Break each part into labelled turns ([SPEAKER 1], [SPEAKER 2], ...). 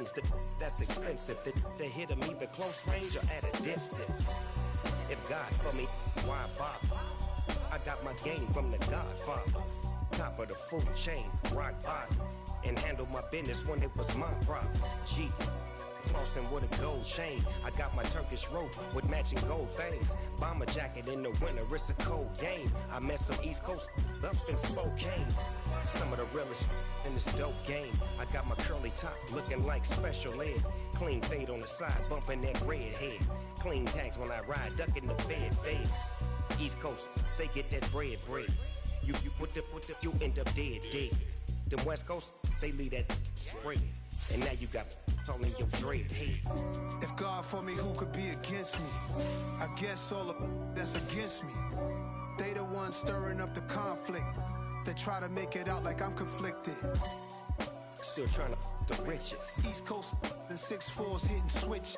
[SPEAKER 1] range, that's expensive. They hit them either close range or at a distance. If God for me, why bother? I got my game from the Godfather. Top of the food chain, rock bottom. And handle my business when it was my problem. Jeep, flossing with a gold chain. I got my Turkish rope with matching gold things. Bomber jacket in the winter, it's a cold game. I met some East Coast up in Spokane. Some of the realest in this dope game. I got my curly top looking like special ed. Clean fade on the side, bumping that red head. Clean tags when I ride, ducking the feds. East Coast, they get that bread. You put the, you end up dead. Them West Coast, they leave that spread. And now you got all in your dread head.
[SPEAKER 2] If God for me, who could be against me? I guess all of that's against me. They the ones stirring up the conflict. They try to make it out like I'm conflicted.
[SPEAKER 1] Still trying to the riches.
[SPEAKER 2] East Coast and 6'4's hitting switch.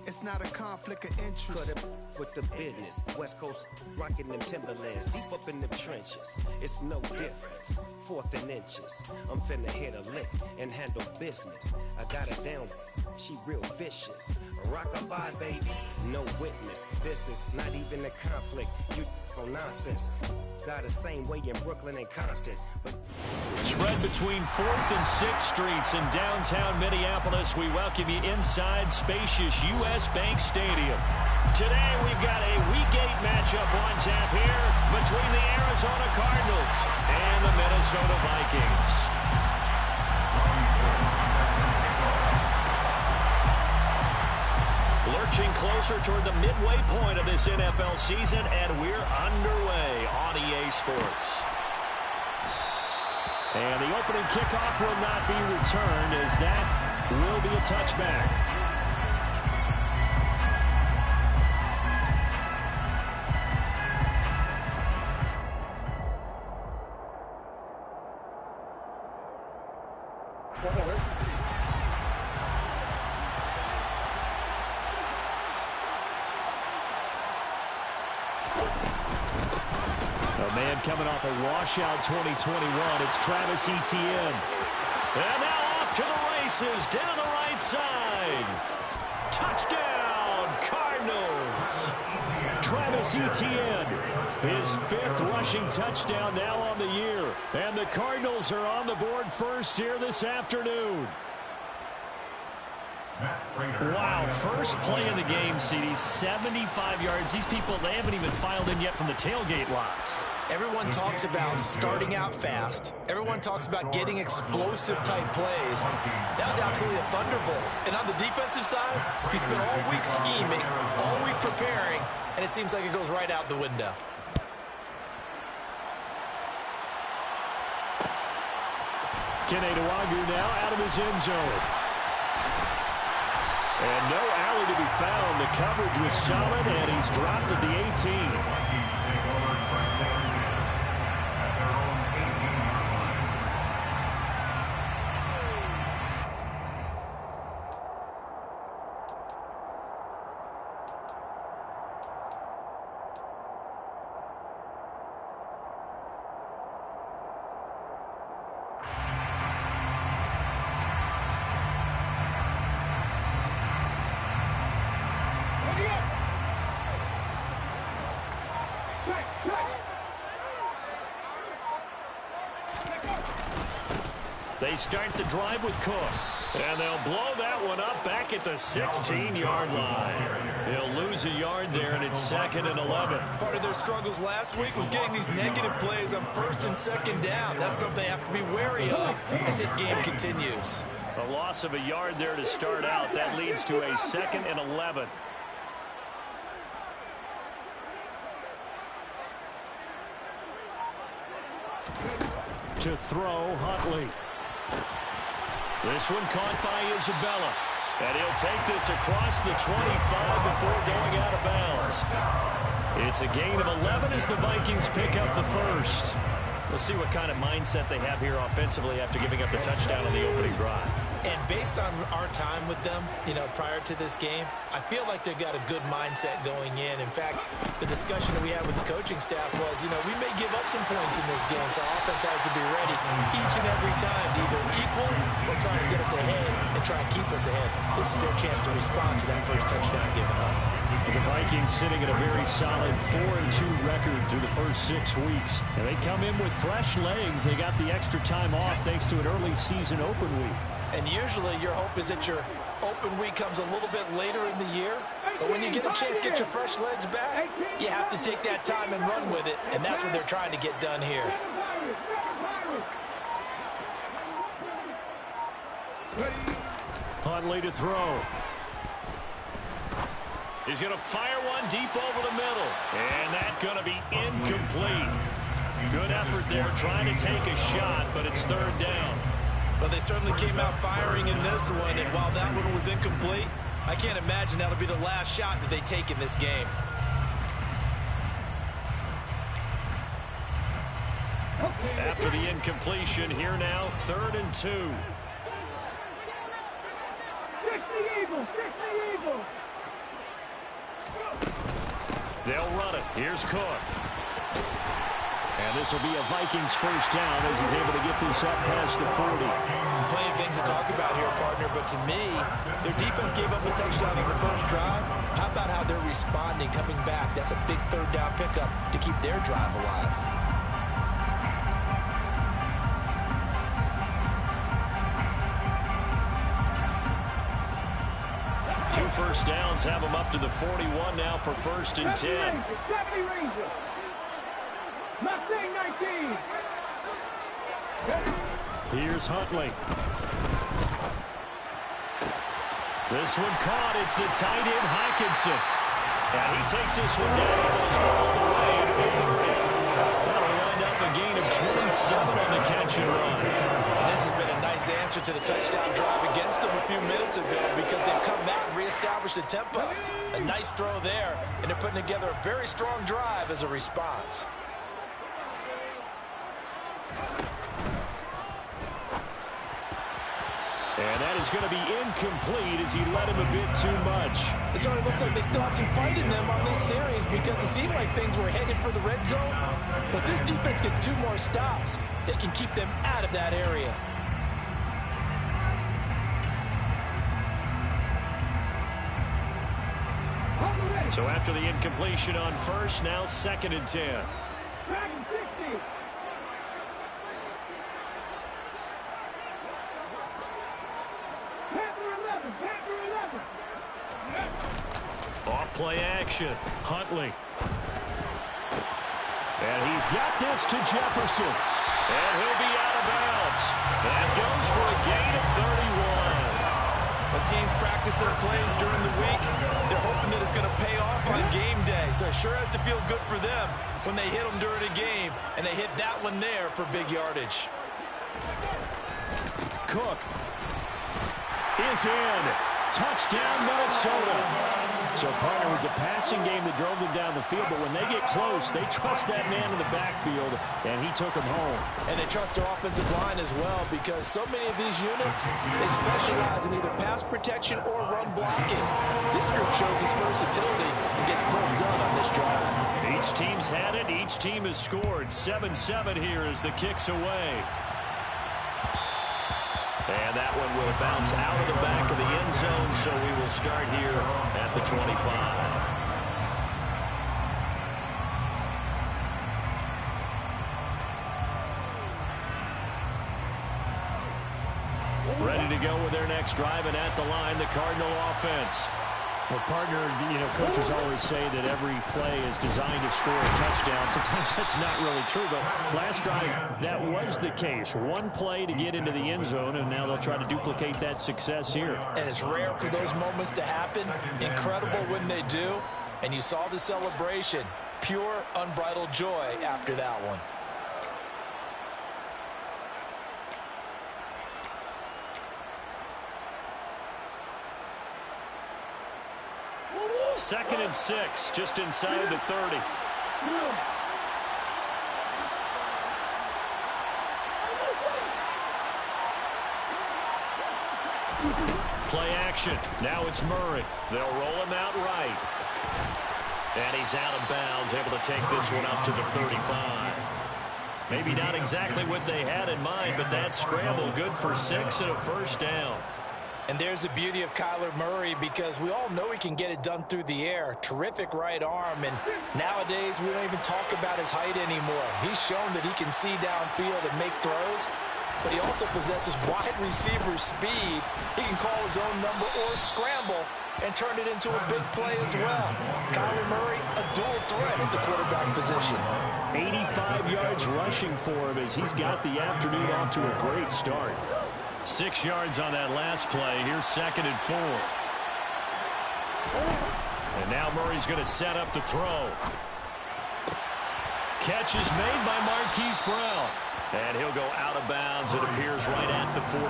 [SPEAKER 2] It's not a conflict of interest.
[SPEAKER 1] Cut it with the business. West Coast rocking them Timberlands deep up in them trenches. It's no difference. 4th and inches. I'm finna hit a lick and handle business. I got her down. She real vicious. Rock-a-bye, baby. No witness. This is not even a conflict. You on nonsense. Got the same way in Brooklyn and Compton. But
[SPEAKER 3] spread between 4th and 6th Streets in downtown Minneapolis. We welcome you inside spacious U.S. Bank Stadium. Today we've got a Week 8 matchup on tap here between the Arizona Cardinals and the Minnesota Vikings. Lurching closer toward the midway point of this NFL season, and we're underway on EA Sports. And the opening kickoff will not be returned, as that will be a touchback. Coming off a washout 2021, it's Travis Etienne. And now off to the races, down the right side. Touchdown, Cardinals. Travis Etienne, his 5th rushing touchdown now on the year. And the Cardinals are on the board first here this afternoon. Wow, first play of the game, CD, 75 yards. These people, they haven't even filed in yet from the tailgate lots.
[SPEAKER 4] Everyone talks about starting out fast. Everyone talks about getting explosive-type plays. That was absolutely a thunderbolt. And on the defensive side, he spent all week scheming, all week preparing, and it seems like it goes right out the window.
[SPEAKER 3] Kene Nwangwu now out of his end zone. And no alley to be found. The coverage was solid, and he's dropped at the 18. They start the drive with Cook. And they'll blow that one up back at the 16-yard line. They'll lose a yard there, and it's 2nd and 11.
[SPEAKER 4] Part of their struggles last week was getting these negative plays on 1st and 2nd down. That's something they have to be wary of as this game continues.
[SPEAKER 3] A loss of a yard there to start out. That leads to a 2nd and 11. To throw, Huntley. This one caught by Isabella. And he'll take this across the 25 before going out of bounds. It's a gain of 11 as the Vikings pick up the first. We'll see what kind of mindset they have here offensively after giving up the touchdown on the opening drive.
[SPEAKER 4] And based on our time with them, prior to this game, I feel like they've got a good mindset going in. In fact, the discussion that we had with the coaching staff was, we may give up some points in this game, so our offense has to be ready each and every time to either equal or try to get us ahead and try and keep us ahead. This is their chance to respond to that first touchdown given up.
[SPEAKER 3] The Vikings sitting at a very solid 4-2 record through the first 6 weeks. And they come in with fresh legs. They got the extra time off thanks to an early season open week.
[SPEAKER 4] And usually your hope is that your open week comes a little bit later in the year. But when you get a chance to get your fresh legs back, you have to take that time and run with it. And that's what they're trying to get done here.
[SPEAKER 3] Huntley to throw. He's going to fire one deep over the middle. And that's going to be incomplete. Good effort there trying to take a shot, but it's third down.
[SPEAKER 4] But they certainly came out firing in this one, and while that one was incomplete, I can't imagine that'll be the last shot that they take in this game.
[SPEAKER 3] After the incompletion, here now, 3rd and 2. They'll run it. Here's Cook. And this will be a Vikings first down as he's able to get this up past the 40.
[SPEAKER 4] Plenty of things to talk about here, partner, but to me, their defense gave up a touchdown in the first drive. How about how they're responding, coming back? That's a big third down pickup to keep their drive alive.
[SPEAKER 3] Two first downs have them up to the 41 now for 1st and 10.
[SPEAKER 5] Not saying 19.
[SPEAKER 3] Here's Huntley. This one caught. It's the tight end, Hockenson. And he takes this one down almost all the way to the 30. That'll wind up a gain of 27 on the catch and run.
[SPEAKER 4] This has been a nice answer to the touchdown drive against them a few minutes ago because they've come back and reestablished the tempo. A nice throw there, and they're putting together a very strong drive as a response.
[SPEAKER 3] And that is going to be incomplete as he led him a bit too much.
[SPEAKER 4] It sort of looks like they still have some fight in them on this series because it seemed like things were headed for the red zone. But this defense gets 2 more stops. They can keep them out of that area.
[SPEAKER 3] So after the incompletion on first, now 2nd and 10.
[SPEAKER 5] Back and 60.
[SPEAKER 3] Off play action. Huntley. And he's got this to Jefferson. And he'll be out of bounds. That goes for a gain of 31.
[SPEAKER 4] When teams practice their plays during the week, they're hoping that it's going to pay off on game day. So it sure has to feel good for them when they hit them during a game, and they hit that one there for big yardage.
[SPEAKER 3] Cook is in. Touchdown, Minnesota. So, partner, it was a passing game that drove them down the field, but when they get close, they trust that man in the backfield, and he took them home.
[SPEAKER 4] And they trust their offensive line as well because so many of these units, they specialize in either pass protection or run blocking. This group shows its versatility and gets both done on this drive.
[SPEAKER 3] Each team's had it. Each team has scored. 7-7 here as the kick's away. And that one will bounce out of the back of the end zone, so we will start here at the 25. Ready to go with their next drive, and at the line, the Cardinal offense. Well, partner, coaches always say that every play is designed to score a touchdown. Sometimes that's not really true, but last drive, that was the case. One play to get into the end zone, and now they'll try to duplicate that success here.
[SPEAKER 4] And it's rare for those moments to happen. Incredible when they do. And you saw the celebration. Pure, unbridled joy after that one.
[SPEAKER 3] Second and 6, just inside the 30. Play action. Now it's Murray. They'll roll him out right. And he's out of bounds, able to take this one up to the 35. Maybe not exactly what they had in mind, but that scramble good for 6 and a first down.
[SPEAKER 4] And there's the beauty of Kyler Murray, because we all know he can get it done through the air. Terrific right arm, and nowadays we don't even talk about his height anymore. He's shown that he can see downfield and make throws, but he also possesses wide receiver speed. He can call his own number or scramble and turn it into a big play as well. Kyler Murray, a dual threat at the quarterback position.
[SPEAKER 3] 85 yards rushing for him as he's got the afternoon off to a great start. 6 yards on that last play. Here's 2nd and 4. And now Murray's going to set up to throw. Catch is made by Marquise Brown. And he'll go out of bounds. It appears right at the 45.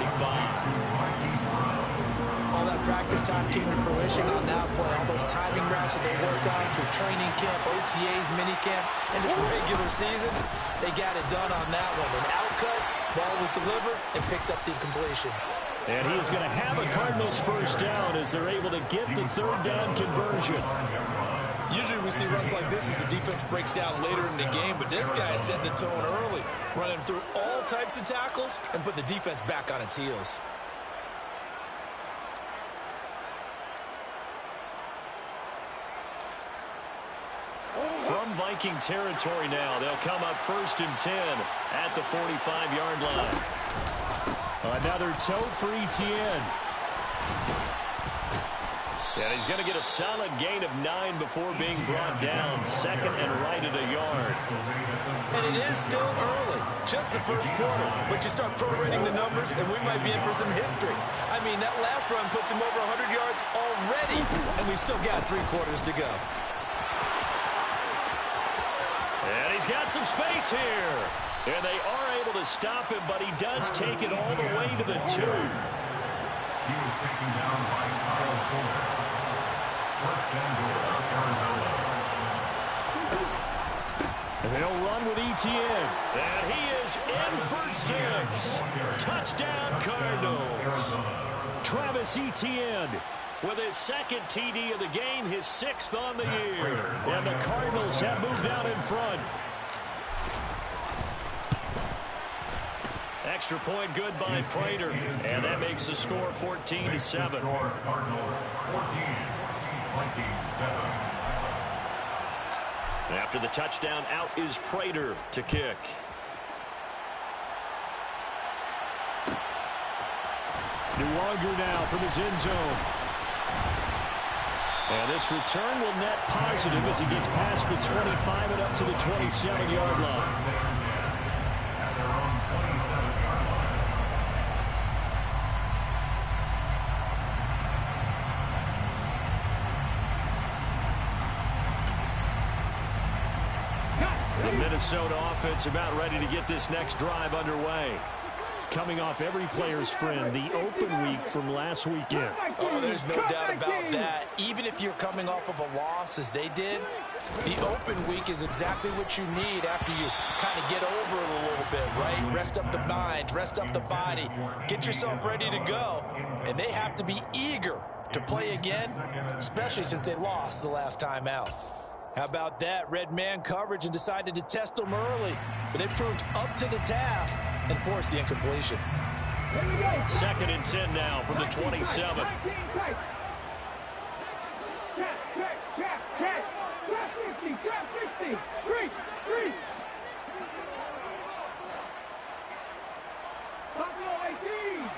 [SPEAKER 4] All that practice time came to fruition on that play. All those timing routes that they work on through training camp, OTAs, minicamp, and just regular season, they got it done on that one. An outcut, ball was delivered, and picked up the completion.
[SPEAKER 3] And he is going to have a Cardinals first down as they're able to get the 3rd down conversion.
[SPEAKER 4] Usually we see runs like this as the defense breaks down later in the game, but this guy is setting the tone early, running through all types of tackles and put the defense back on its heels.
[SPEAKER 3] From Viking territory now, they'll come up 1st and 10 at the 45-yard line. Another tote for Etienne. And he's going to get a solid gain of 9 before being brought down. 2nd and right at a yard.
[SPEAKER 4] And it is still early, just the first quarter. But you start prorating the numbers, and we might be in for some history. I mean, that last run puts him over 100 yards already, and we've still got 3 quarters to go.
[SPEAKER 3] And he's got some space here. And they are able to stop him, but he does take it all the way to the 2.
[SPEAKER 6] He was taken down by Kyle Fuller. First and goal, Arizona.
[SPEAKER 3] And they'll run with Etienne. And he is in for 6. Touchdown, Cardinals. Travis Etienne with his 2nd TD of the game, his 6th on the year. And the Cardinals have moved out in front. Extra point good by Prater. And that makes the score 14-7.
[SPEAKER 6] Cardinals 14, 27.
[SPEAKER 3] After the touchdown, out is Prater to kick. Nuwanger now from his end zone. And this return will net positive as he gets past the 25 and up to the 27-yard line.
[SPEAKER 6] At their own 27-yard line.
[SPEAKER 3] The Minnesota offense about ready to get this next drive underway. Coming off every player's friend, the open week from last weekend.
[SPEAKER 4] Oh, there's no doubt about that. Even if you're coming off of a loss as they did, the open week is exactly what you need after you kind of get over it a little bit, right? Rest up the mind, rest up the body, get yourself ready to go. And they have to be eager to play again, especially since they lost the last time out. How about that? Red man coverage and decided to test them early. But they proved up to the task and forced the incompletion.
[SPEAKER 3] 2nd and 10 now from the 27.
[SPEAKER 5] Check. 50, 60. Street. Buffalo 18.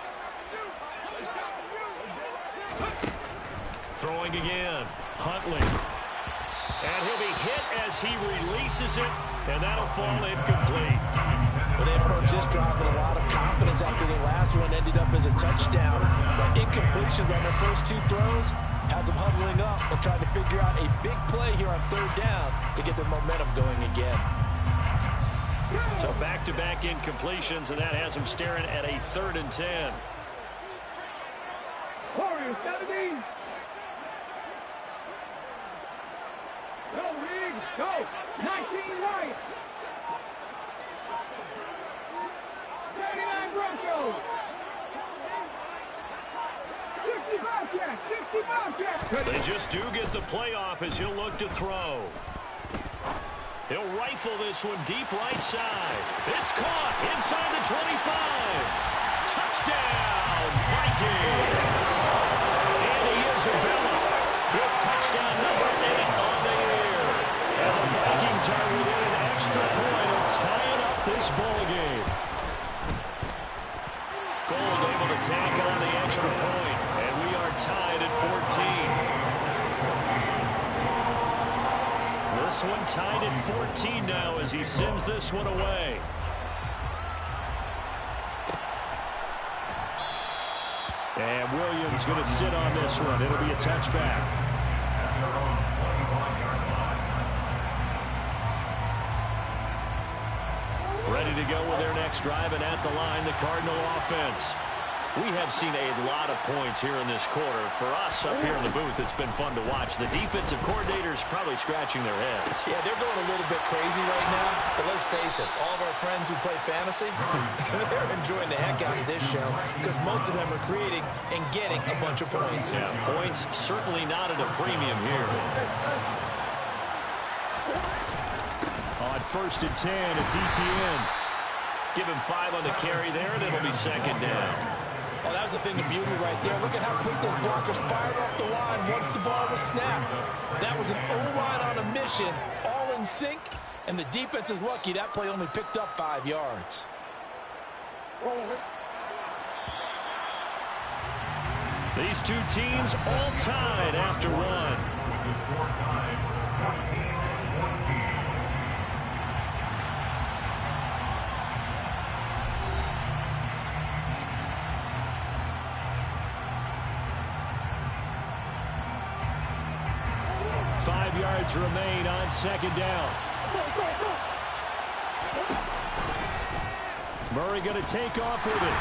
[SPEAKER 3] Throwing again. Huntley. And he'll be hit as he releases it, and that'll fall incomplete.
[SPEAKER 4] Well, they approached this drive with a lot of confidence after the last one ended up as a touchdown. But incompletions on their first 2 throws has them huddling up and trying to figure out a big play here on 3rd down to get their momentum going again.
[SPEAKER 3] So back-to-back incompletions, and that has them staring at a 3rd and 10.
[SPEAKER 5] Warriors 70. Go, Reed. Go. 19 right. 39 Broncos.
[SPEAKER 3] They just do get the playoff as he'll look to throw. He'll rifle this one deep right side. It's caught inside the 25. Touchdown, Vikings. And Isabella with touchdown number 8 on the year. And the Vikings are within an extra point of tying up this ball game. Gold able to tack on the extra point, and we are tied at 14. This one tied at 14 now as he sends this one away. And Williams going to sit on this one. It'll be a touchback. Ready to go with their next drive, and at the line, the Cardinal offense. We have seen a lot of points here in this quarter. For us up here in the booth, it's been fun to watch. The defensive coordinators probably scratching their heads.
[SPEAKER 4] Yeah, they're going a little bit crazy right now. But let's face it, all of our friends who play fantasy, they're enjoying the heck out of this show because most of them are creating and getting a bunch of points.
[SPEAKER 3] Yeah, points certainly not at a premium here. On 1st and 10, it's ETN. Give him 5 on the carry there, and it'll be 2nd down.
[SPEAKER 4] Oh, that was a thing of beauty right there. Look at how quick those blockers fired off the line once the ball was snapped. That was an O-line on a mission, all in sync, and the defense is lucky that play only picked up 5 yards.
[SPEAKER 3] These two teams all tied after one.
[SPEAKER 6] With the score tied 14-14.
[SPEAKER 3] 5 yards remain on 2nd down. Murray going to take off with it.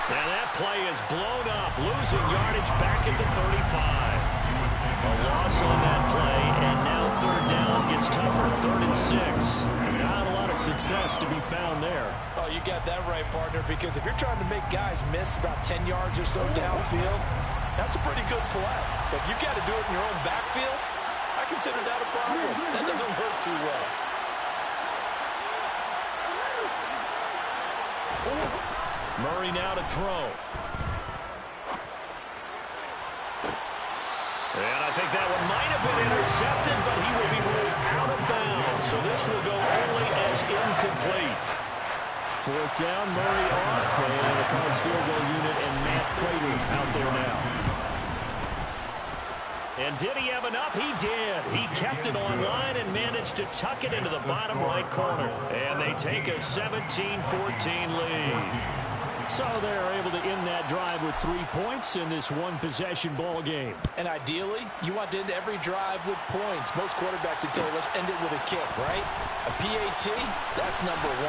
[SPEAKER 3] And that play is blown up, losing yardage back at the 35. A loss on that play, and now 3rd down gets tougher, 3rd and 6. Not a lot of success to be found there.
[SPEAKER 4] Oh, you got that right, partner, because if you're trying to make guys miss about 10 yards or so downfield, that's a pretty good play. But if you got to do it in your own backfield, I consider that a problem. That doesn't work too well.
[SPEAKER 3] Murray now to throw. And I think that one might have been intercepted, but he will be ruled out of bounds. So this will go only as incomplete. 4th down, Murray off, and the Cards field goal unit and Matt Prater out there now. And did he have enough? He did. He kept it online and managed to tuck it into the bottom right corner. And they take a 17-14 lead. So they're able to end that drive with 3 points in this one-possession ball game.
[SPEAKER 4] And ideally, you want to end every drive with points. Most quarterbacks would tell you, let's end it with a kick, right? A PAT, that's number 1.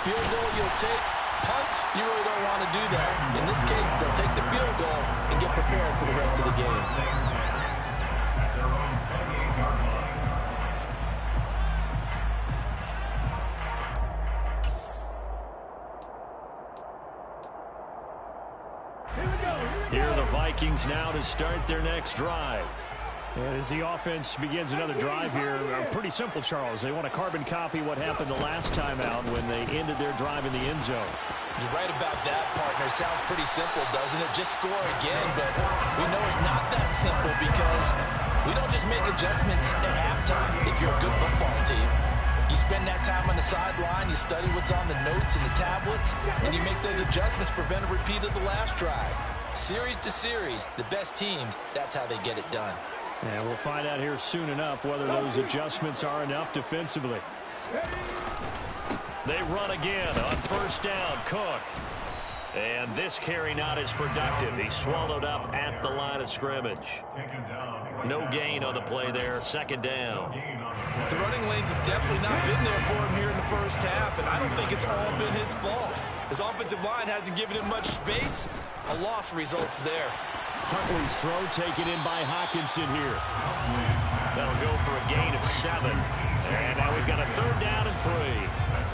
[SPEAKER 4] Field goal you'll take. Punts, you really don't want to do that. In this case, they'll take the field goal and get prepared for the rest of the game.
[SPEAKER 3] Here are the Vikings now to start their next drive. And as the offense begins another drive here, pretty simple, Charles. They want to carbon copy what happened the last time out when they ended their drive in the end zone.
[SPEAKER 4] You're right about that, partner. Sounds pretty simple, doesn't it? Just score again, but we know it's not that simple because we don't just make adjustments at halftime if you're a good football team. You spend that time on the sideline, you study what's on the notes and the tablets, and you make those adjustments to prevent a repeat of the last drive. Series to series, the best teams, that's how they get it done.
[SPEAKER 3] And we'll find out here soon enough whether those adjustments are enough defensively. They run again on 1st down, Cook. And this carry not as productive. He's swallowed up at the line of scrimmage. No gain on the play there, 2nd down.
[SPEAKER 4] The running lanes have definitely not been there for him here in the first half, and I don't think it's all been his fault. His offensive line hasn't given him much space. A loss results there.
[SPEAKER 3] Huntley's throw taken in by Hockenson here. That'll go for a gain of 7. And now we've got a 3rd down and 3.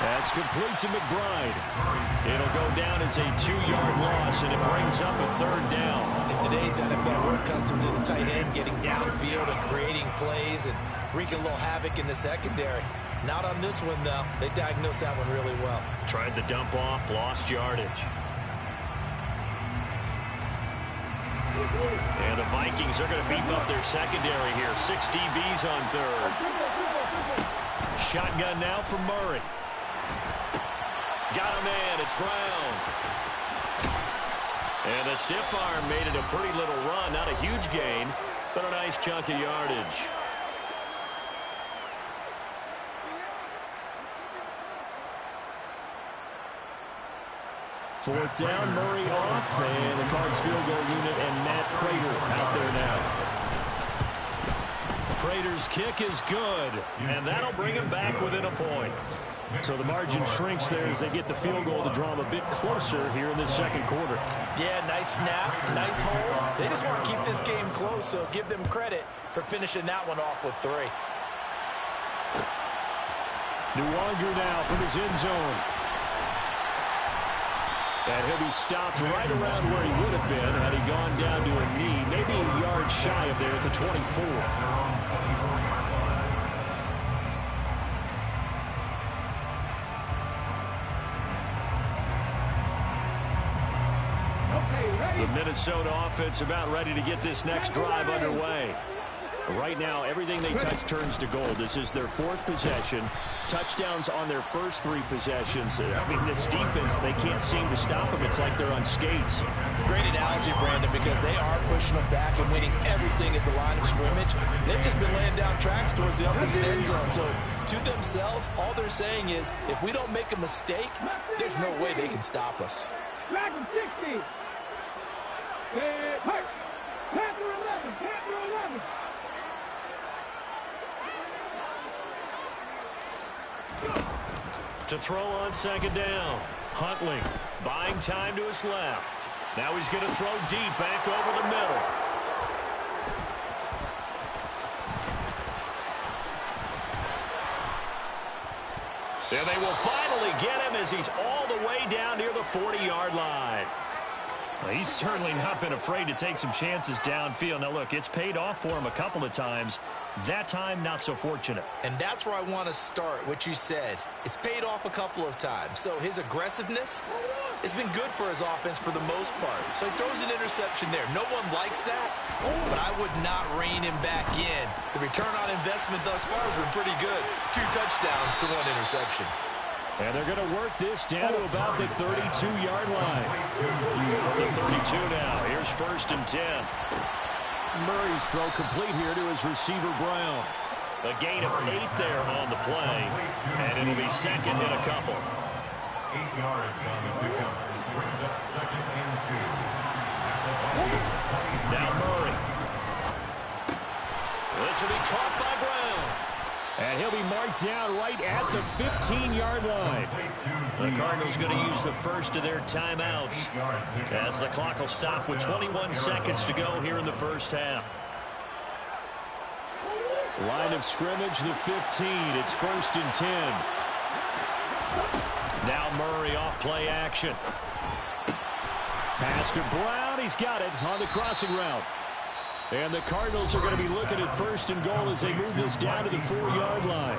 [SPEAKER 3] That's complete to McBride. It'll go down as a 2-yard loss, and it brings up a 3rd down.
[SPEAKER 4] In today's NFL, we're accustomed to the tight end getting downfield and creating plays and wreaking a little havoc in the secondary. Not on this one, though. They diagnosed that one really well.
[SPEAKER 3] Tried the dump off, lost yardage. And the Vikings are going to beef up their secondary here. 6 DBs on 3rd. Shotgun now for Murray. Got a man. It's Brown. And the stiff arm made it a pretty little run. Not a huge gain, but a nice chunk of yardage. Fourth down, Murray off, and the Cards field goal unit and Matt Prater out there now. Prater's kick is good, and that'll bring him back within a point. So the margin shrinks there as they get the field goal to draw them a bit closer here in this second quarter. Yeah, nice snap, nice hold. They just want to keep this game close, so give them credit for finishing that one off with 3. Nwanger now from his end zone. And he'll be stopped right around where he would have been had he gone down to a knee, maybe a yard shy of there at the 24. The Minnesota offense about ready to get this next drive underway. Right now, everything they touch turns to gold. This is their 4th possession. Touchdowns on their first 3 possessions. I mean, this defense, they can't seem to stop them. It's like they're on skates. Great analogy, Brandon, because they are pushing them back and winning everything at the line of scrimmage. They've just been laying down tracks towards the opposite end zone. So, to themselves, all they're saying is, if we don't make a mistake, there's no way they can stop us.
[SPEAKER 5] Dragon 60. Panther 11. Panther 11.
[SPEAKER 3] To throw on second down. Huntley buying time to his left. Now he's going to throw deep back over the middle. And they will finally get him as he's all the way down near the 40-yard line. Well, he's certainly not been afraid to take some chances downfield. Now, look, it's paid off for him a couple of times. That time, not so fortunate.
[SPEAKER 4] And that's where I want to start, what you said. It's paid off a couple of times. So his aggressiveness has been good for his offense for the most part. So he throws an interception there. No one likes that, but I would not rein him back in. The return on investment thus far has been pretty good. 2 touchdowns to 1 interception.
[SPEAKER 3] And they're going to work this down to about the 32-yard line. The 32 now. Here's 1st and 10. Murray's throw complete here to his receiver, Brown. A gain of 8 there on the play, and it'll be 2nd and a couple.
[SPEAKER 6] 8 yards on the pickup. Brings up 2nd and 2.
[SPEAKER 3] Now Murray. This will be caught by Brown. And he'll be marked down right at the 15-yard line. The Cardinals going to use the first of their timeouts as the clock will stop with 21 seconds to go here in the first half. Line of scrimmage, the 15. It's 1st and 10. Now Murray off play action. Pass to Brown. He's got it on the crossing route. And the Cardinals are going to be looking at 1st and goal as they move this down to the 4-yard line.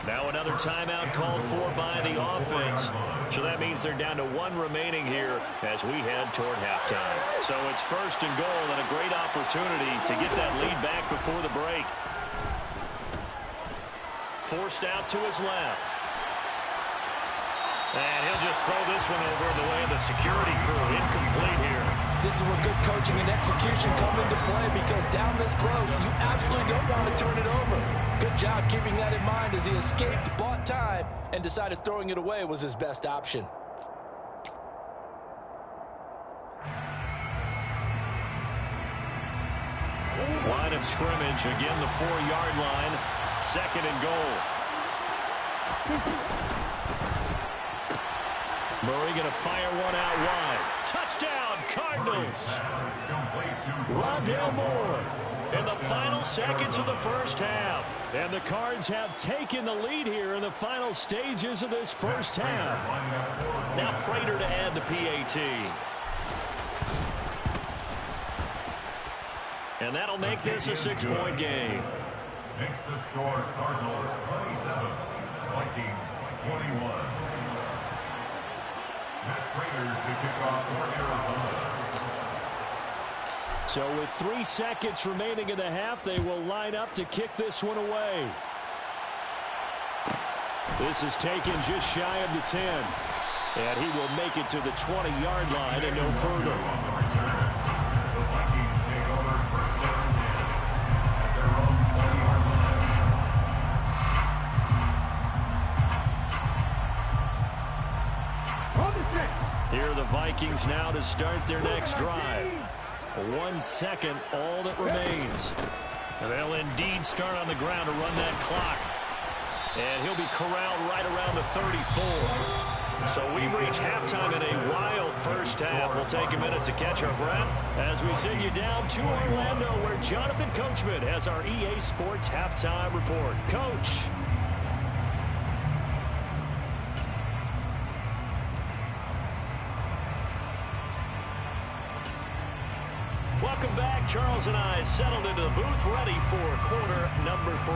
[SPEAKER 3] Now another timeout called for by the offense. So that means they're down to 1 remaining here as we head toward halftime. So it's 1st and goal and a great opportunity to get that lead back before the break. Forced out to his left. And he'll just throw this one over the way of the security crew. Incomplete here.
[SPEAKER 4] This is where good coaching and execution come into play, because down this close, you absolutely don't want to turn it over. Good job keeping that in mind as he escaped, bought time, and decided throwing it away was his best option.
[SPEAKER 3] Line of scrimmage, again the 4-yard line. 2nd and goal. Murray going to fire one out wide. Touchdown, Cardinals. Rondale Moore in the final seconds of the first half. And the Cards have taken the lead here in the final stages of this first half. Now Prater to add the PAT. And that'll make this a 6-point game.
[SPEAKER 6] Makes the score Cardinals 27, Vikings 21. Matt Prater to kick off for Arizona.
[SPEAKER 3] So with 3 seconds remaining in the half, they will line up to kick this one away. This is taken just shy of the 10. And he will make it to the 20-yard line and no further.
[SPEAKER 6] The Vikings take over first down 10 at their own 20-yard line.
[SPEAKER 5] On the 6.
[SPEAKER 3] Here are the Vikings now to start their next drive. 1 second, all that remains. And they'll indeed start on the ground to run that clock. And he'll be corralled right around the 34. So we've reached halftime in a wild first half. We'll take a minute to catch our breath as we send you down to Orlando, where Jonathan Coachman has our EA Sports halftime report. Coach. Welcome back. Charles and I settled into the booth, ready for quarter number 3.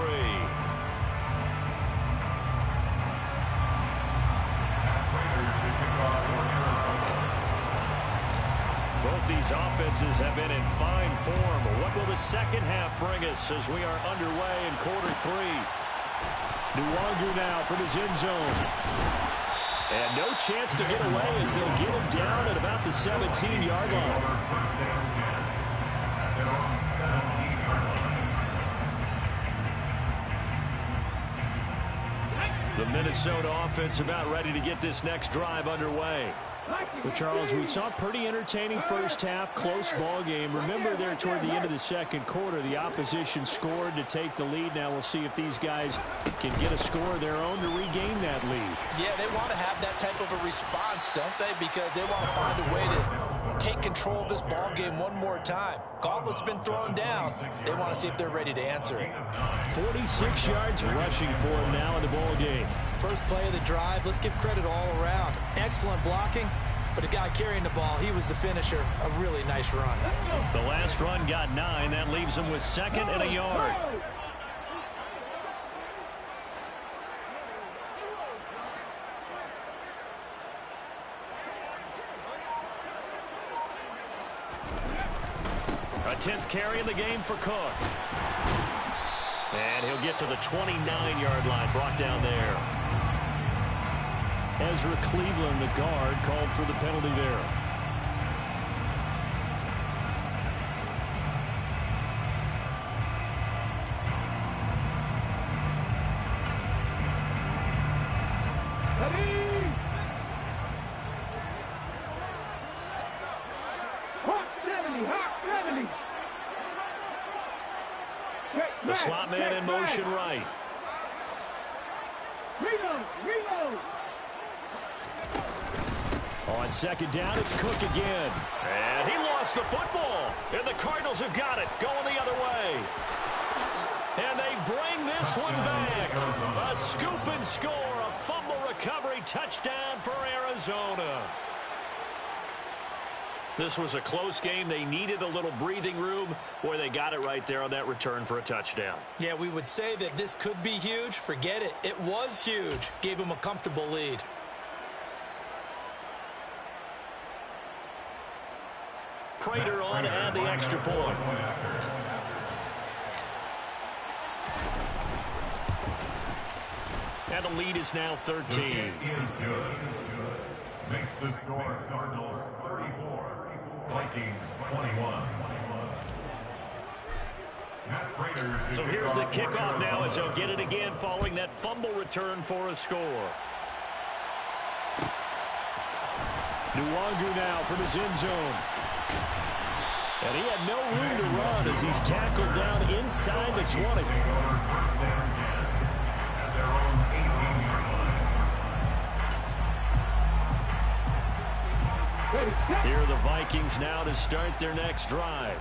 [SPEAKER 3] Both these offenses have been in fine form. What will the second half bring us as we are underway in quarter 3? Nwangu now from his end zone. And no chance to get away as they'll get him down at about the 17-yard line. The Minnesota offense about ready to get this next drive underway. Well, Charles, we saw a pretty entertaining first half, close ball game. Remember there toward the end of the second quarter, the opposition scored to take the lead. Now we'll see if these guys can get a score of their own to regain that lead.
[SPEAKER 4] Yeah, they want to have that type of a response, don't they? Because they want to find a way to take control of this ball game one more time. Gauntlet's been thrown down. They want to see if they're ready to answer it. 46
[SPEAKER 3] yards rushing for him now in the ball game.
[SPEAKER 4] First play of the drive, let's give credit all around. Excellent blocking, but the guy carrying the ball, he was the finisher. A really nice run.
[SPEAKER 3] The last run got 9. That leaves him with 2nd and a yard. A 10th carry in the game for Cook. And he'll get to the 29-yard line, brought down there. Ezra Cleveland, the guard, called for the penalty there. The slot man in motion right.
[SPEAKER 5] Reload.
[SPEAKER 3] On second down, it's Cook again. And he lost the football. And the Cardinals have got it, going the other way. And they bring this one back. A scoop and score, a fumble recovery touchdown for Arizona. This was a close game. They needed a little breathing room. Boy, they got it right there on that return for a touchdown.
[SPEAKER 4] Yeah, we would say that this could be huge. Forget it. It was huge. Gave him a comfortable lead.
[SPEAKER 3] Prater on to add the extra point. And the lead is now 13.
[SPEAKER 6] The kick is good. Makes the score Cardinals 34. Vikings 21.
[SPEAKER 3] So here's the kickoff now as they'll get it again following that fumble return for a score. Nwangu now from his end zone. And he had no room to run as he's tackled down inside the 20. Here are the Vikings now to start their next drive.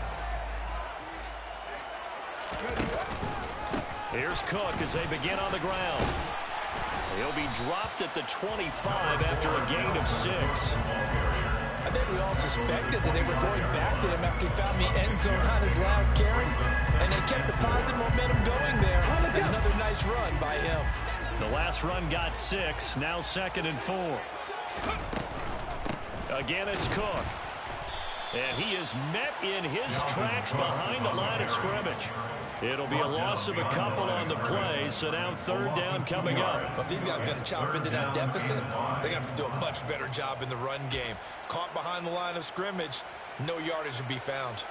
[SPEAKER 3] Here's Cook as they begin on the ground. He'll be dropped at the 25 after a gain of 6.
[SPEAKER 4] I think we all suspected that they were going back to him after he found the end zone on his last carry, and they kept the positive momentum going there. Another nice run by him.
[SPEAKER 3] The last run got 6, now 2nd and 4. Again, it's Cook. And he is met in his tracks behind the line of scrimmage. It'll be a loss of a couple on the play, so now 3rd down coming up.
[SPEAKER 4] If these guys are going to chop into that deficit, they got to do a much better job in the run game. Caught behind the line of scrimmage, no yardage to be found.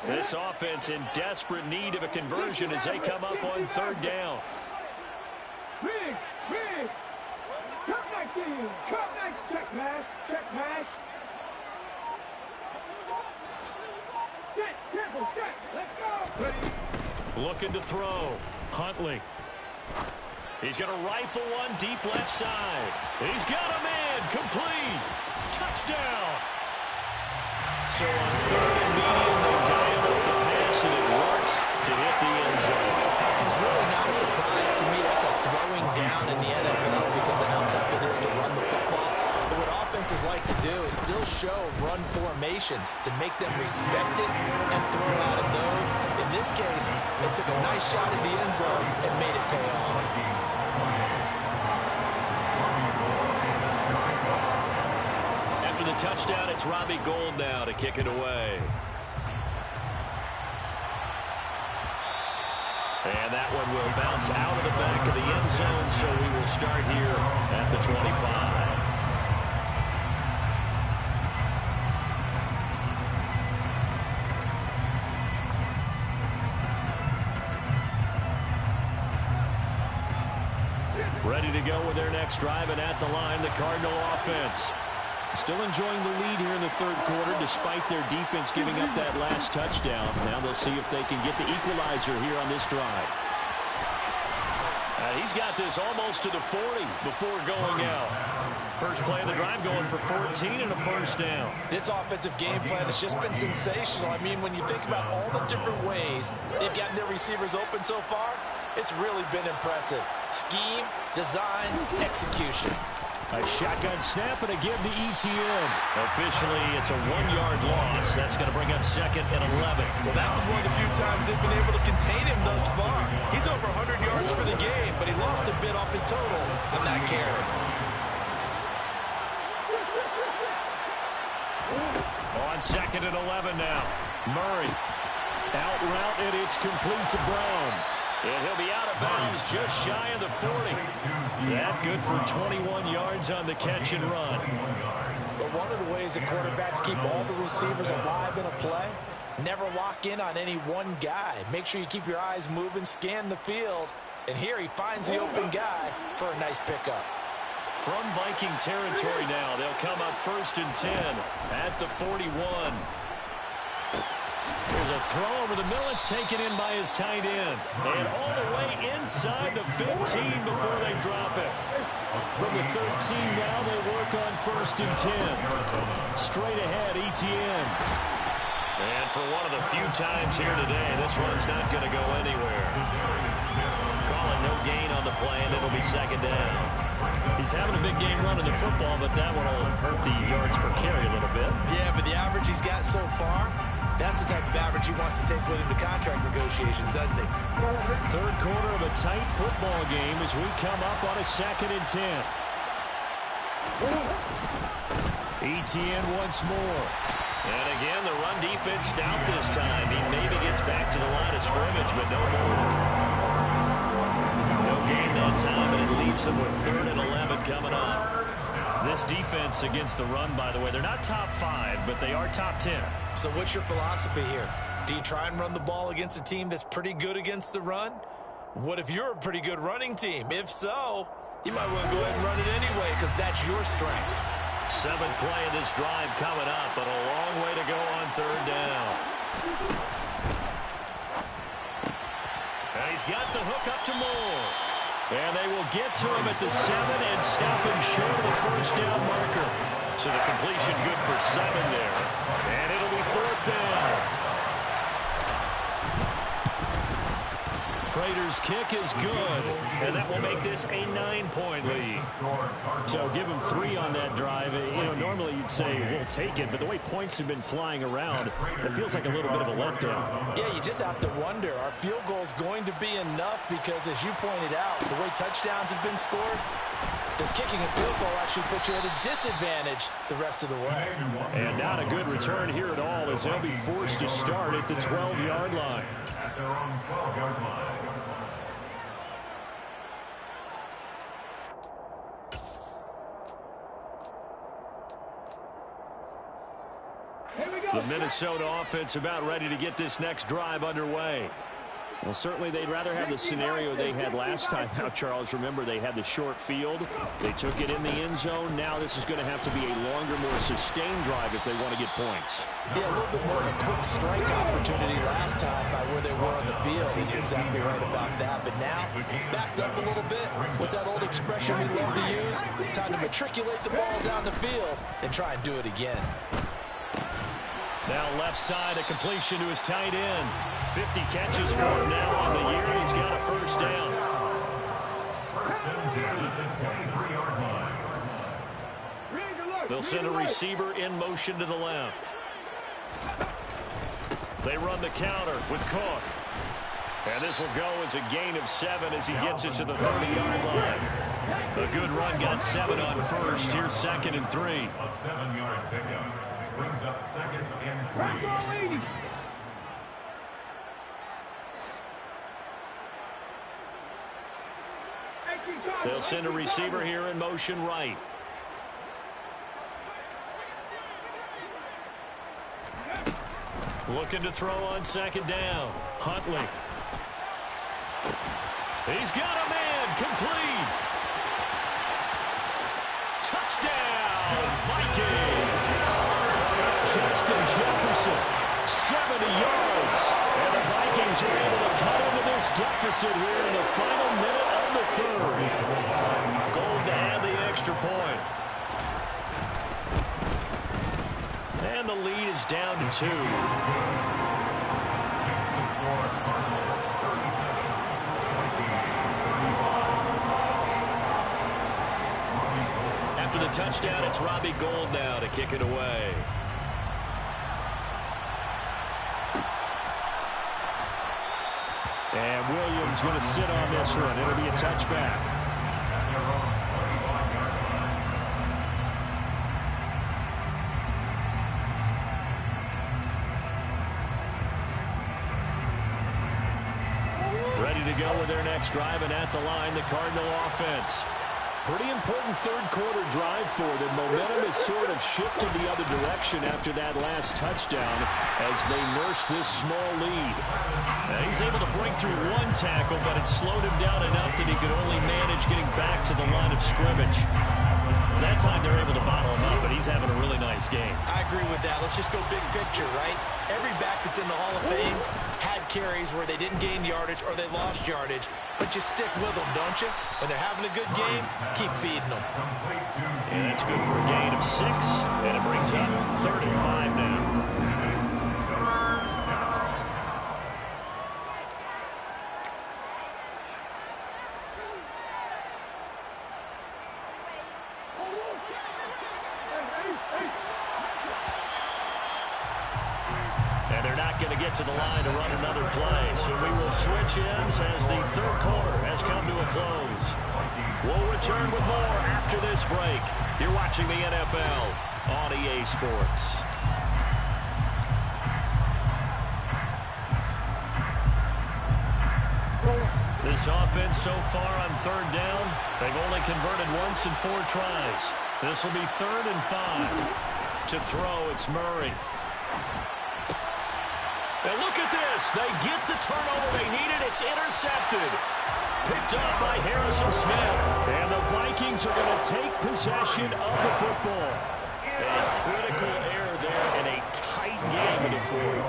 [SPEAKER 3] This offense in desperate need of a conversion as they come up on 3rd down.
[SPEAKER 5] Big. Come next to you. Come next. Check pass. Set. Let's go. Ready.
[SPEAKER 3] Looking to throw. Huntley. He's going to rifle one deep left side. He's got a man. Complete. Touchdown. So on 3rd and medium, they dial up the pass, and it works to hit the end zone.
[SPEAKER 4] It's really not a surprise to me. That's a throwing down in the NFL because of how tough it is to run the football. But what offenses like to do is still show run formations to make them respect it and throw out of those. In this case, they took a nice shot at the end zone and made it pay off.
[SPEAKER 3] After the touchdown, it's Robbie Gould now to kick it away. And that one will bounce out of the back of the end zone, so we will start here at the 25. Ready to go with their next drive, and at the line, the Cardinal offense. Still enjoying the lead here in the 3rd quarter despite their defense giving up that last touchdown. Now they'll see if they can get the equalizer here on this drive. He's got this almost to the 40 before going out. First play of the drive going for 14 and a 1st down.
[SPEAKER 4] This offensive game plan has just been sensational. I mean, when you think about all the different ways they've gotten their receivers open so far, it's really been impressive. Scheme, design, execution.
[SPEAKER 3] A shotgun snap and a give to ETN. Officially, it's a 1-yard loss. That's going to bring up 2nd and 11.
[SPEAKER 4] Well, that was one of the few times they've been able to contain him thus far. He's over 100 yards for the game, but he lost a bit off his total on that carry.
[SPEAKER 3] On 2nd and 11 now. Murray. Out route, and it's complete to Brown. And he'll be out of bounds just shy of the 40. That good for 21 yards on the catch and run.
[SPEAKER 4] But one of the ways that quarterbacks keep all the receivers alive in a play, never lock in on any one guy. Make sure you keep your eyes moving, scan the field. And here he finds the open guy for a nice pickup.
[SPEAKER 3] From Viking territory now, they'll come up 1st and 10 at the 41. There's a throw over the middle. It's taken in by his tight end. And all the way inside the 15 before they drop it. From the 13 now, they work on 1st and 10. Straight ahead, ETN. And for one of the few times here today, this run's not going to go anywhere. Calling no gain on the play, and it'll be 2nd down. He's having a big game running the football, but that one will hurt the yards per carry a little bit.
[SPEAKER 4] Yeah, but the average he's got so far, that's the type of average he wants to take with him to contract negotiations, doesn't he?
[SPEAKER 3] 3rd quarter of a tight football game as we come up on a 2nd and 10. ETN once more. And again, the run defense stout this time. He maybe gets back to the line of scrimmage, but no more. No gain that time, and it leaves them with 3rd and 11 coming up. This defense against the run, by the way, they're not top 5, but they are top 10.
[SPEAKER 4] So what's your philosophy here? Do you try and run the ball against a team that's pretty good against the run? What if you're a pretty good running team? If so, you might want to go ahead and run it anyway because that's your strength.
[SPEAKER 3] 7th play of this drive coming up, but a long way to go on 3rd down. And he's got the hook up to Moore. And they will get to him at the 7 and stop him short of the first down marker. So the completion good for 7 there. And it'll be 4th down. Prater's kick is good, and that will make this a 9-point lead. So give him 3 on that drive. Normally you'd say, we'll take it, but the way points have been flying around, it feels like a little bit of a letdown.
[SPEAKER 4] Yeah, you just have to wonder, are field goals going to be enough? Because as you pointed out, the way touchdowns have been scored, does kicking a field goal actually put you at a disadvantage the rest of the way?
[SPEAKER 3] And not a good return here at all, as they'll be forced to start at the 12-yard line.
[SPEAKER 6] At their own 12-yard line.
[SPEAKER 3] The Minnesota offense about ready to get this next drive underway. Well, certainly they'd rather have the scenario they had last time out, Charles. Remember, they had the short field. They took it in the end zone. Now this is going to have to be a longer, more sustained drive if they want to get points.
[SPEAKER 4] Yeah, a little bit more of a quick strike opportunity last time by where they were on the field. And you're exactly right about that. But now, backed up a little bit. What's that old expression we love to use? Time to matriculate the ball down the field and try and do it again.
[SPEAKER 3] Now left side, a completion to his tight end. 50 catches for him now on the year. He's got a first down.
[SPEAKER 6] First and 10 at the 23-yard line.
[SPEAKER 3] They'll send a receiver in motion to the left. They run the counter with Cook. And this will go as a gain of 7 as he gets it to the 30-yard line. A good run got 7 on first. Here's 2nd and 3.
[SPEAKER 6] A 7-yard pickup. Brings up 2nd and 3.
[SPEAKER 3] They'll send a receiver here in motion right. Looking to throw on 2nd down. Huntley. He's got a man. Complete. Touchdown, Vikings. Justin Jefferson, 70 yards. And the Vikings are able to cut into this deficit here in the final minute of the 3rd. Gold to add the extra point. And the lead is down to 2. After the touchdown, it's Robbie Gould now to kick it away. And Williams going to sit on this one. It'll be a touchback. Ready to go with their next drive, and at the line, the Cardinal offense. Pretty important third-quarter drive for them. Momentum has sort of shifted the other direction after that last touchdown as they nurse this small lead. Now, he's able to break through 1 tackle, but it slowed him down enough that he could only manage getting back to the line of scrimmage. That time they're able to bottle him up, but he's having a really nice game.
[SPEAKER 4] I agree with that. Let's just go big picture, right? Every back that's in the Hall of Fame had carries where they didn't gain yardage or they lost yardage, but you stick with them, don't you? When they're having a good game, keep feeding them.
[SPEAKER 3] And that's good for a gain of 6, and it brings up 3rd and 5 now. To the line to run another play. So we will switch ends as the 3rd quarter has come to a close. We'll return with more after this break. You're watching the NFL on EA Sports. This offense so far on 3rd down, they've only converted once in 4 tries. This will be 3rd and 5. To throw, it's Murray. And look at this. They get the turnover they needed. It's intercepted. Picked up by Harrison Smith. And the Vikings are going to take possession of the football. A critical error there in a tight game in the 4th.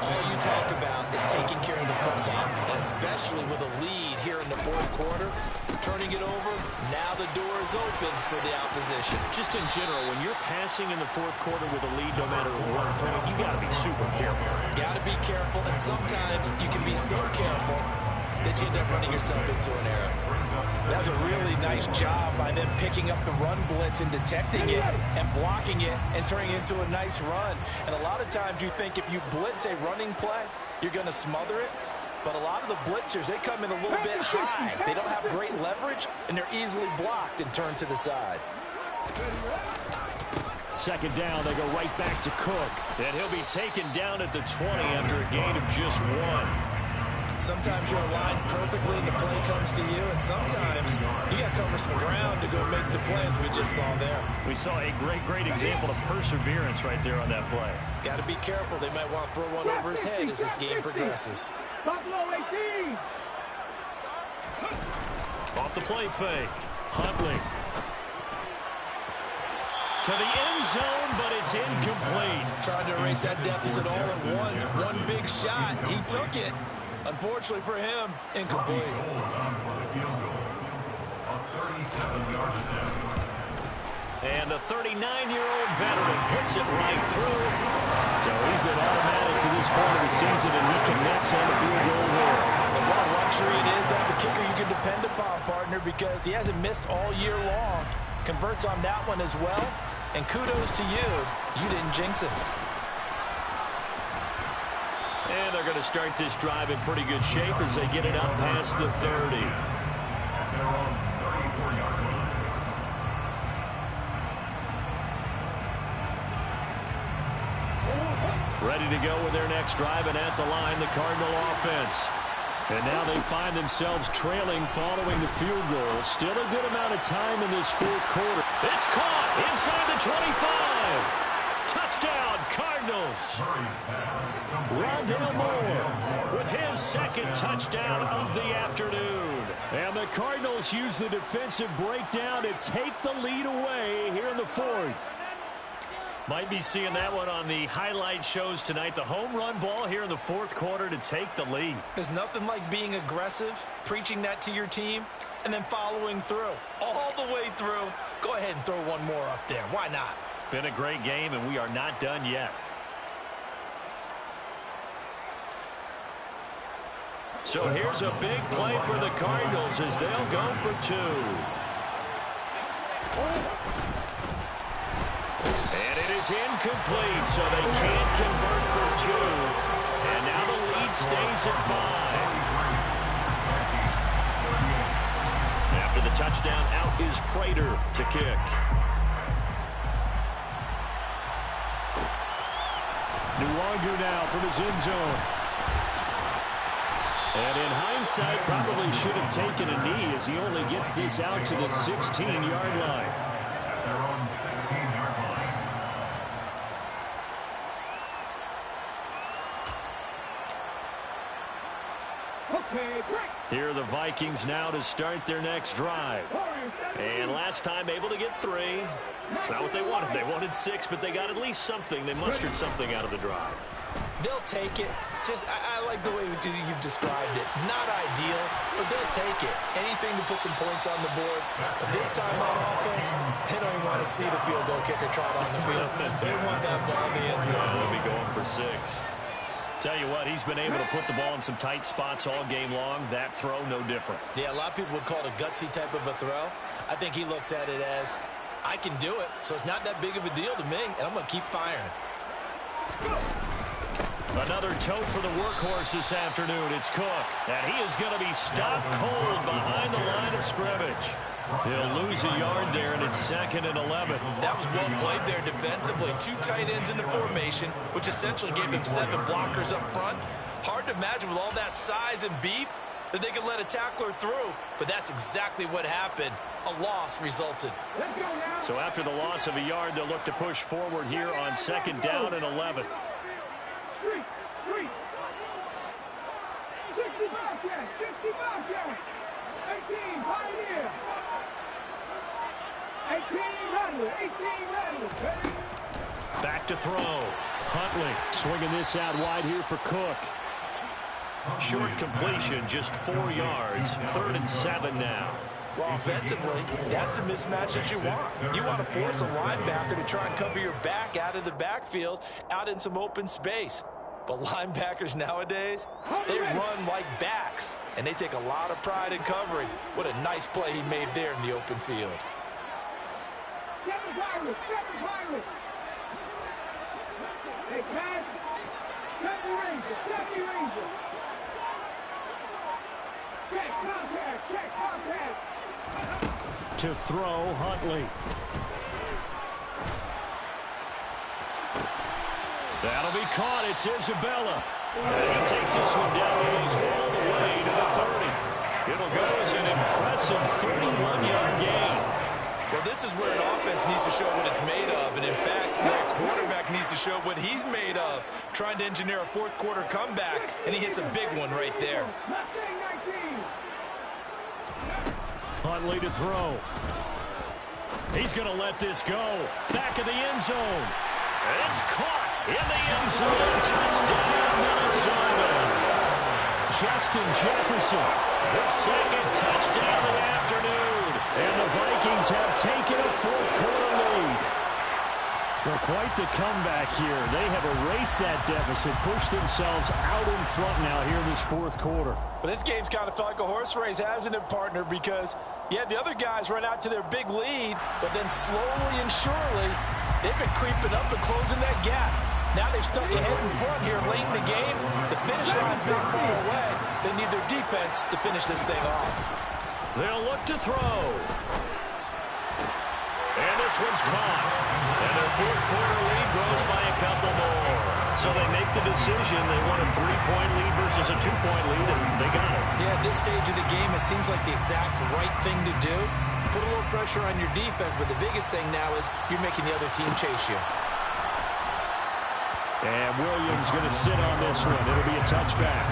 [SPEAKER 4] All you talk about is taking care of the football, and especially with a lead here in the 4th quarter. turning it over. Now the door is open for the opposition.
[SPEAKER 3] Just in general, when you're passing in the fourth quarter with a lead, no matter what point, you got to be super careful.
[SPEAKER 4] Got to be careful, and sometimes you can be so careful that you end up running yourself into an error.
[SPEAKER 7] That was a really nice job by them picking up the run blitz and detecting it and blocking it and turning it into a nice run. And a lot of times you think if you blitz a running play, you're going to smother it. But a lot of the blitzers, they come in a little bit high. They don't have great leverage, and they're easily blocked and turned to the side.
[SPEAKER 3] Second down, they go right back to Cook. And he'll be taken down at the 20 after a gain of just 1.
[SPEAKER 4] Sometimes you're aligned perfectly and the play comes to you, and sometimes you got to cover some ground to go make the play, as we just saw there.
[SPEAKER 3] We saw a great example of perseverance right there on that play.
[SPEAKER 4] Got to be careful. They might want to throw one over his head as this game progresses.
[SPEAKER 5] Buffalo 18.
[SPEAKER 3] Off the play fake. Huntley. To the end zone, but it's incomplete.
[SPEAKER 4] Trying to erase that deficit all at once. One big shot. He took it. Unfortunately for him, incomplete.
[SPEAKER 3] And the 39-year-old veteran puts it right through. So he's been automatic to this point of the season, and he connects on the field goal here.
[SPEAKER 4] And what a luxury it is to have a kicker you can depend upon, partner, because he hasn't missed all year long. Converts on that one as well. And kudos to you. You didn't jinx it.
[SPEAKER 3] And they're going to start this drive in pretty good shape as they get it up past the 30. Ready to go with their next drive, and at the line, the Cardinal offense. And now they find themselves trailing following the field goal. Still a good amount of time in this fourth quarter. It's caught inside the 25. Touchdown, Cardinals. Rondale Moore with his second touchdown of the afternoon. And the Cardinals use the defensive breakdown to take the lead away here in the fourth. Might be seeing that one on the highlight shows tonight. The home run ball here in the fourth quarter to take the lead.
[SPEAKER 4] There's nothing like being aggressive, preaching that to your team, and then following through. All the way through. Go ahead and throw one more up there. Why not?
[SPEAKER 3] Been a great game, and we are not done yet. So here's a big play for the Cardinals as they'll go for 2. And it is incomplete, so they can't convert for 2. And now the lead stays at 5. After the touchdown, out is Prater to kick. Nwogu now from his end zone. And in hindsight, probably should have taken a knee as he only gets this out to the 16-yard line. Here are the Vikings now to start their next drive. And last time able to get 3. It's not what they wanted. They wanted 6, but they got at least something. They mustered something out of the drive.
[SPEAKER 4] They'll take it. I like the way you've described it. Not ideal, but they'll take it. Anything to put some points on the board. But this time on offense, they don't even want to see the field goal kicker trot on the field. They want that ball in the end zone.
[SPEAKER 3] They'll be going for 6. Tell you what, he's been able to put the ball in some tight spots all game long. That throw, no different.
[SPEAKER 4] Yeah, a lot of people would call it a gutsy type of a throw. I think he looks at it as, I can do it, so it's not that big of a deal to me, and I'm going to keep firing.
[SPEAKER 3] Another tote for the workhorse this afternoon. It's Cook, and he is going to be stopped cold behind the line of scrimmage. He'll lose a yard there, and it's 2nd and 11.
[SPEAKER 4] That was well played there defensively. 2 tight ends in the formation, which essentially gave them 7 blockers up front. Hard to imagine with all that size and beef that they could let a tackler through, but that's exactly what happened. A loss resulted.
[SPEAKER 3] So after the loss of a yard, they'll look to push forward here on 2nd down and 11.
[SPEAKER 5] 65 yards. 18, Pioneer. 18, Rattler.
[SPEAKER 3] Back to throw. Huntley swinging this out wide here for Cook. Short completion, just 4 yards. 3rd and 7 now.
[SPEAKER 7] Well, offensively, that's the mismatch that you want. You want to force a linebacker to try and cover your back out of the backfield, out in some open space. But linebackers nowadays, they run like backs, and they take a lot of pride in covering. What a nice play he made there in the open field.
[SPEAKER 5] Seven Pirates. Hey, pass. Safety Ranger. Check contact.
[SPEAKER 3] To throw, Huntley. That'll be caught. It's Isabella. And he takes this one down almost all the way to the 30. It'll go as an impressive 31-yard gain.
[SPEAKER 4] Well, this is where an offense needs to show what it's made of. And, in fact, where a quarterback needs to show what he's made of, trying to engineer a fourth-quarter comeback, and he hits a big one right there.
[SPEAKER 3] Huntley to throw. He's going to let this go. Back of the end zone. And it's caught in the end zone. Touchdown, Minnesota. Justin Jefferson, the second touchdown of the afternoon. And the Vikings have taken a fourth-quarter lead. Well, quite the comeback here. They have erased that deficit, pushed themselves out in front now here in this fourth quarter.
[SPEAKER 7] But this game's kind of felt like a horse race, hasn't it, partner? Because, yeah, the other guys run out to their big lead, but then slowly and surely, they've been creeping up and closing that gap. Now they've stuck ahead in front here late in the game. The finish line's not far away. They need their defense to finish this thing off.
[SPEAKER 3] They'll look to throw. And this one's caught. And their fourth-quarter lead grows by a couple more. So they make the decision. They want a 3-point lead versus a 2-point lead, and they got it.
[SPEAKER 4] Yeah, at this stage of the game, it seems like the exact right thing to do. Put a little pressure on your defense, but the biggest thing now is you're making the other team chase you.
[SPEAKER 3] And Williams going to sit on this one. It'll be a touchback.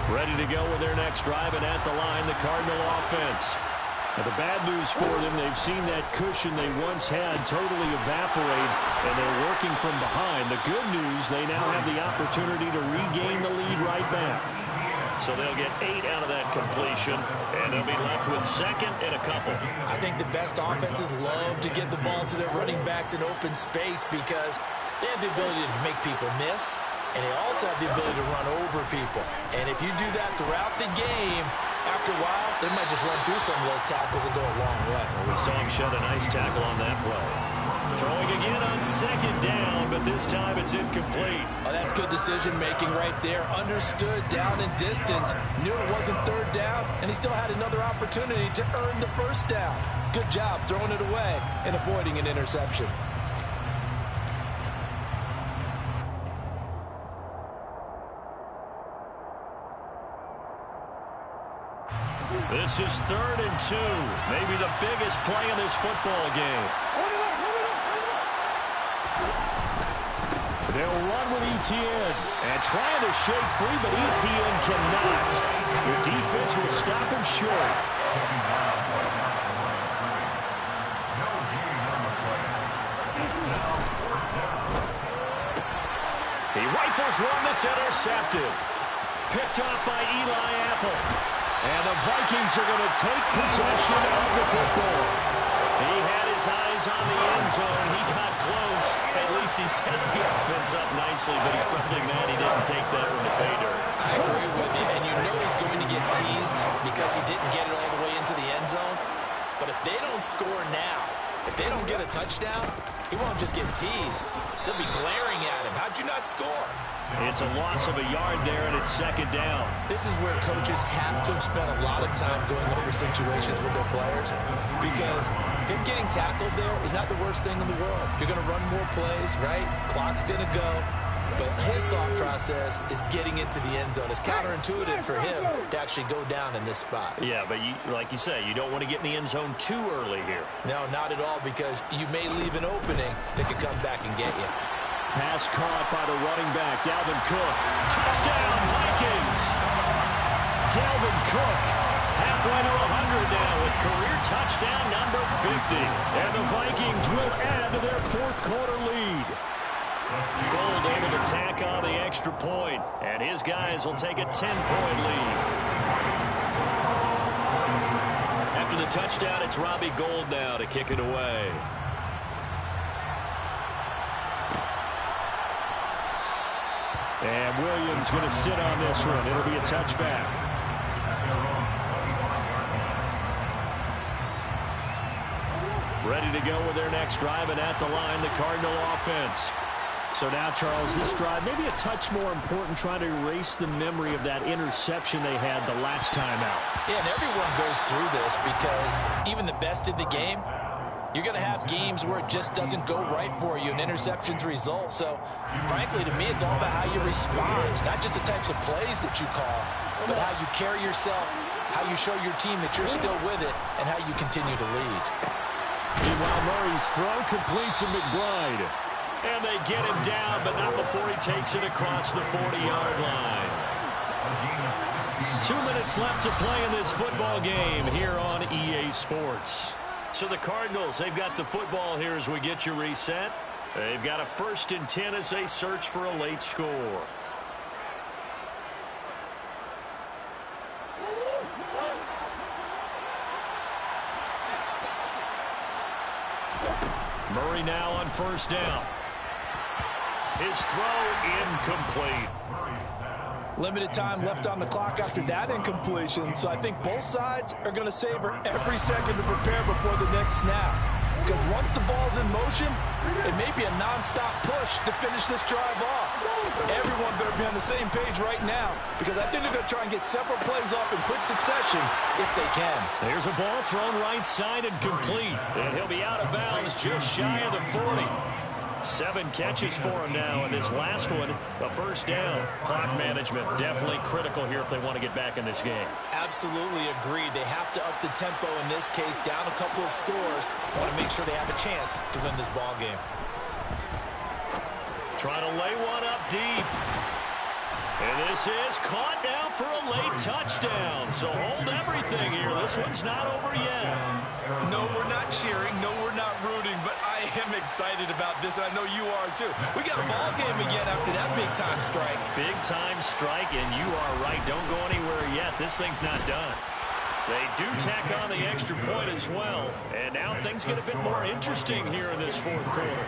[SPEAKER 3] Ready to go with their next drive, and at the line, the Cardinal offense. Now, the bad news for them, they've seen that cushion they once had totally evaporate, and they're working from behind. The good news, they now have the opportunity to regain the lead right back. So they'll get 8 out of that completion, and they'll be left with second and a couple.
[SPEAKER 4] I think the best offenses love to get the ball to their running backs in open space because they have the ability to make people miss, and they also have the ability to run over people. And if you do that throughout the game, after a while, they might just run through some of those tackles and go a long way.
[SPEAKER 3] Well, we saw him shed a nice tackle on that play. Throwing again on second down, but this time it's incomplete.
[SPEAKER 4] Oh, that's good decision-making right there. Understood down and distance. Knew it wasn't third down, and he still had another opportunity to earn the first down. Good job throwing it away and avoiding an interception.
[SPEAKER 3] This is 3rd and 2. Maybe the biggest play in this football game. They'll run with Etienne. And trying to shake free, but Etienne cannot. The defense will stop him short. He rifles one that's intercepted. Picked off by Eli Apple. And the Vikings are going to take possession of the football. He had his eyes on the end zone. He got close. At least he set the offense up nicely, but he's probably mad he didn't take that one to pay dirt.
[SPEAKER 4] I agree with you, and you know he's going to get teased because he didn't get it all the way into the end zone. But if they don't score now, if they don't get a touchdown, he won't just get teased. They'll be glaring at him. How'd you not score?
[SPEAKER 3] It's a loss of a yard there, and it's second down.
[SPEAKER 4] This is where coaches have to have spent a lot of time going over situations with their players because him getting tackled there is not the worst thing in the world. You're going to run more plays, right? Clock's going to go. But his thought process is getting into the end zone. It's counterintuitive for him to actually go down in this spot.
[SPEAKER 3] Yeah, but like you say, you don't want to get in the end zone too early here.
[SPEAKER 4] No, not at all, because you may leave an opening that could come back and get you.
[SPEAKER 3] Pass caught by the running back, Dalvin Cook. Touchdown, Vikings! Dalvin Cook, half halfway to 100 now with career touchdown number 50. And the Vikings will add to their fourth quarter lead. Gold able to tack on the extra point, and his guys will take a 10-point lead. After the touchdown, it's Robbie Gould now to kick it away. And Williams going to sit on this one. It'll be a touchback. Ready to go with their next drive, and at the line, the Cardinal offense. So now, Charles, this drive maybe a touch more important, trying to erase the memory of that interception they had the last time out.
[SPEAKER 7] Yeah, and everyone goes through this because even the best in the game, you're going to have games where it just doesn't go right for you and interceptions result. So, frankly, to me, it's all about how you respond, not just the types of plays that you call, but how you carry yourself, how you show your team that you're still with it, and how you continue to lead.
[SPEAKER 3] Meanwhile, Murray's throw complete to McBride. And they get him down, but not before he takes it across the 40-yard line. 2 minutes left to play in this football game here on EA Sports. So the Cardinals, they've got the football here as we get you reset. They've got a 1st and 10 as they search for a late score. Murray now on 1st down. His throw incomplete.
[SPEAKER 7] Limited time left on the clock after that incompletion, so I think both sides are going to savor every second to prepare before the next snap. Because once the ball's in motion, it may be a non-stop push to finish this drive off. Everyone better be on the same page right now, because I think they're going to try and get several plays off in quick succession if they can.
[SPEAKER 3] There's a ball thrown right side and complete. And he'll be out of bounds just shy of the 40. 7 catches for him now, and this last one, a 1st down. Clock management definitely critical here if they want to get back in this game.
[SPEAKER 4] Absolutely agreed. They have to up the tempo in this case, down a couple of scores. Want to make sure they have a chance to win this ball game.
[SPEAKER 3] Trying to lay one up deep. And this is caught now for a late touchdown. So hold everything here. This one's not over yet.
[SPEAKER 4] No, we're not cheering. No, we're not rooting. But I am excited about this, and I know you are too. We got a ball game again after that big-time strike.
[SPEAKER 3] Big-time strike, and you are right. Don't go anywhere yet. This thing's not done. They do tack on the extra point as well. And now things get a bit more interesting here in this 4th quarter.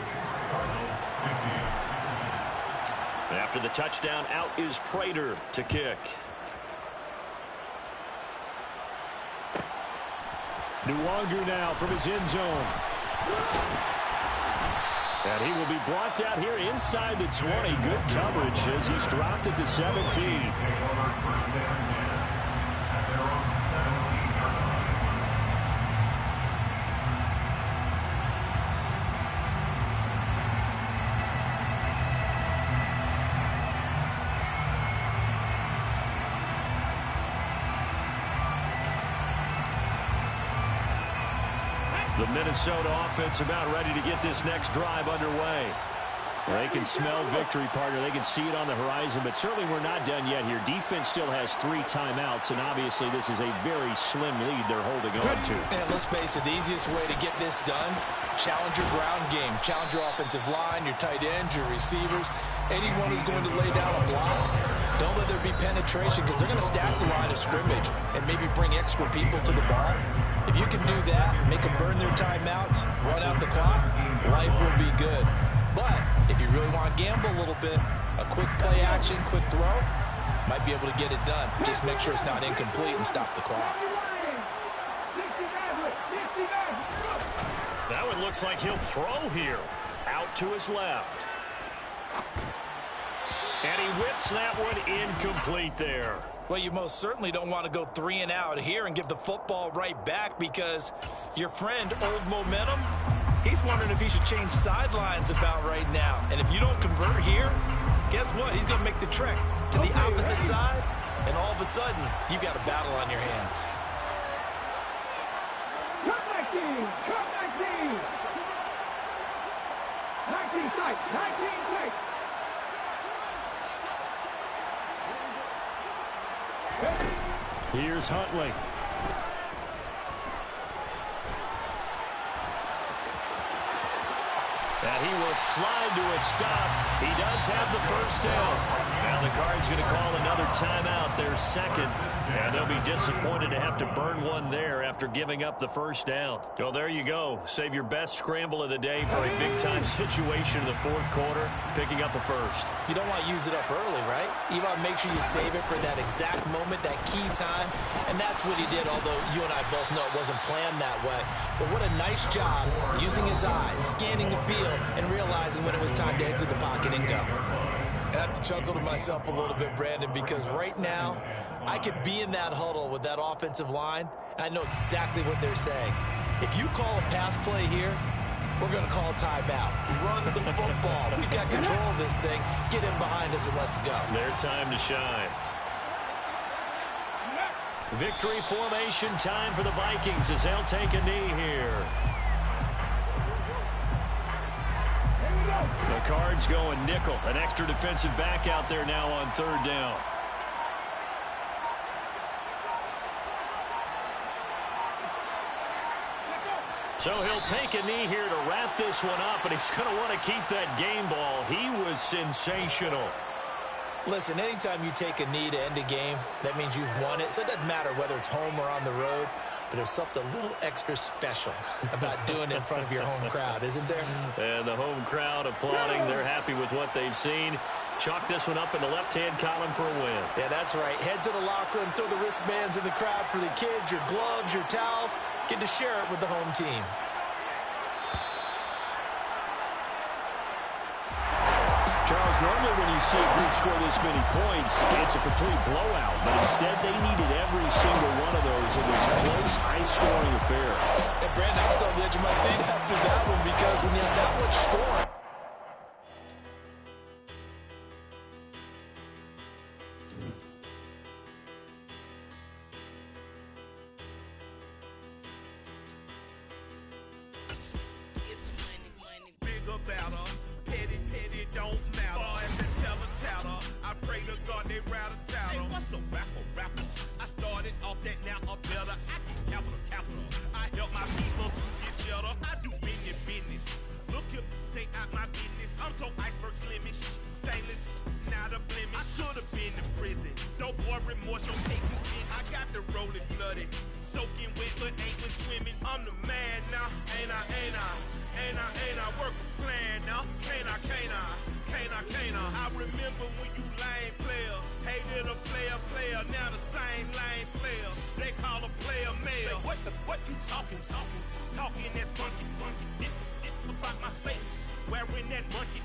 [SPEAKER 3] After the touchdown, out is Prater to kick. Nwangu now from his end zone. And he will be brought out here inside the 20. Good coverage as he's dropped at the 17. The Minnesota offense about ready to get this next drive underway. They can smell victory, partner. They can see it on the horizon, but certainly we're not done yet here. Defense still has 3 timeouts, and obviously this is a very slim lead they're holding on to.
[SPEAKER 7] And let's face it, the easiest way to get this done, challenge your ground game. Challenge your offensive line, your tight ends, your receivers, anyone who's going to lay down a block. Don't let there be penetration, because they're going to stack the line of scrimmage and maybe bring extra people to the ball. If you can do that, make them burn their timeouts, run out the clock, life will be good. But if you really want to gamble a little bit, a quick play action, quick throw, might be able to get it done. Just make sure it's not incomplete and stop the clock.
[SPEAKER 3] That one looks like he'll throw here. Out to his left. And he whips that one incomplete there.
[SPEAKER 4] Well, you most certainly don't want to go 3 and out here and give the football right back, because your friend, Old Momentum, he's wondering if he should change sidelines about right now. And if you don't convert here, guess what? He's going to make the trek to the opposite side, and all of a sudden, you've got a battle on your hands.
[SPEAKER 5] Cut 19! Cut 19! 19 sight! 19 sight!
[SPEAKER 3] Here's Huntley. And he will slide to a stop. He does have the first down. Now the Cards going to call another timeout, their second. And they'll be disappointed to have to burn one there after giving up the first down. So there you go. Save your best scramble of the day for a big-time situation in the fourth quarter, picking up the first.
[SPEAKER 4] You don't want to use it up early, right? You want to make sure you save it for that exact moment, that key time. And that's what he did, although you and I both know it wasn't planned that way. But what a nice job using his eyes, scanning the field, and realizing when it was time to exit the pocket and go. I have to chuckle to myself a little bit, Brandon, because right now I could be in that huddle with that offensive line, and I know exactly what they're saying. If you call a pass play here, we're going to call timeout. Run the football. We've got control of this thing. Get in behind us and let's go.
[SPEAKER 3] Their time to shine. Victory formation time for the Vikings as they'll take a knee here. The Cards going nickel. An extra defensive back out there now on third down. So he'll take a knee here to wrap this one up, and he's going to want to keep that game ball. He was sensational.
[SPEAKER 4] Listen, anytime you take a knee to end a game, that means you've won it. So it doesn't matter whether it's home or on the road, but there's something a little extra special about doing it in front of your home crowd, isn't there?
[SPEAKER 3] And the home crowd applauding. They're happy with what they've seen. Chalk this one up in the left-hand column for a win.
[SPEAKER 4] Yeah, that's right. Head to the locker room, throw the wristbands in the crowd for the kids, your gloves, your towels. Get to share it with the home team.
[SPEAKER 3] Charles, normally when you see a group score this many points, it's a complete blowout. But instead, they needed every single one of those in this close, high-scoring affair.
[SPEAKER 4] And Brandon, I'm still on the edge of my seat after that one because when you have that much scoring.
[SPEAKER 1] Talking that funky, about my face, wearing that monkey